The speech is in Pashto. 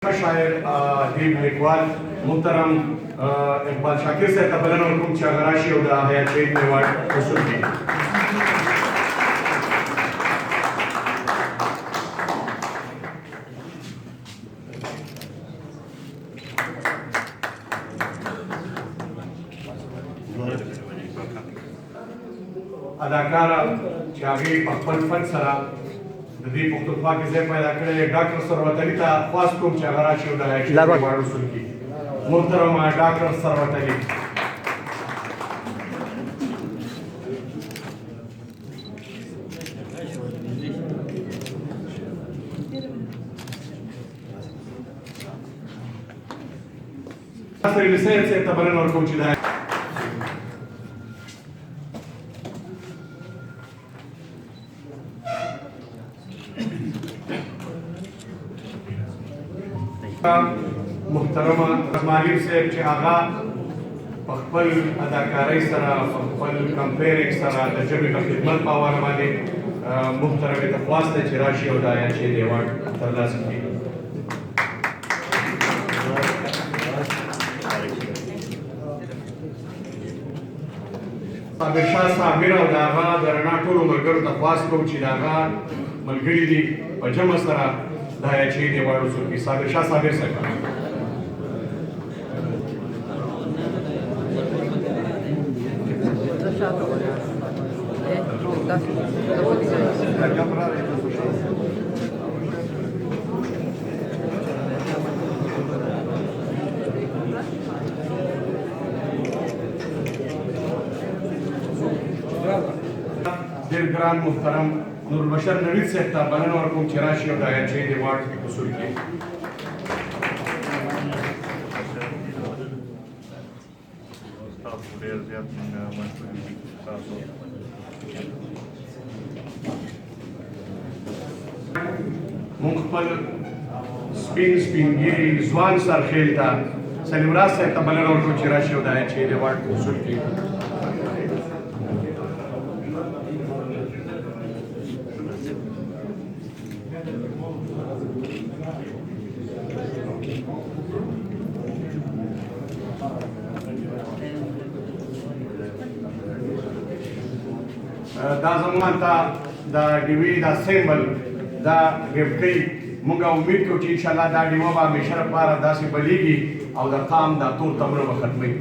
شاعر ادیب لیکوال محترم اقبال شاکر صاحب ته بلنه ورکوم چې هغه راشي او د حیات شهید ایوارډ وصول کړي. اداکاره چې هغې په خپل فن سره د دې پښتونخوا کې ځای پیدا کړی دی، ډاکټر ثروت علي ته خواست کوم چې هغه راشي او د حیات شهید ایوارډ وصول کړي. محترمه ډاکټر ثروت علي. ناصر علي صاحب ته بلنه ورکوم چې د محترمه معلم صاحب چې هغه په خپل اداکارۍ سره په خپل کمپیرنګ سره د ژبې د خدمت په حواله باندې محترمې ته خواست دی چې راشي او د حیات شهید ایوارډ ترلاسه کړي. صابر شاه صابر او د هغه د رڼا ټولو ملګرو ته خواست کوم چې د هغه ملګري دي په جمع سره د حیات شهید ایوارډ وصول کړي. صابر شاه صابر صاحب. ډېر ګران محترم نورالبشر نوید صاحب ته بلنه ورکوم چې راشي او د حیات شهید ایوارډ وصول کړي. مونږ خپل سپین سپینګیري ځوان سرخیل ته سلیم راز صاحب ته بلنه ورکوم چې راشي او د حیات شهید ایوارډ وصول کړي. دا زموږ ته د ډیوې دا سیمبل دا ګفټ کوي. موږ امید کوو چې انشاءالله دا ډیوه به همیشه لپاره داسې بلیږي او د قام دا تور تمره به ختموي.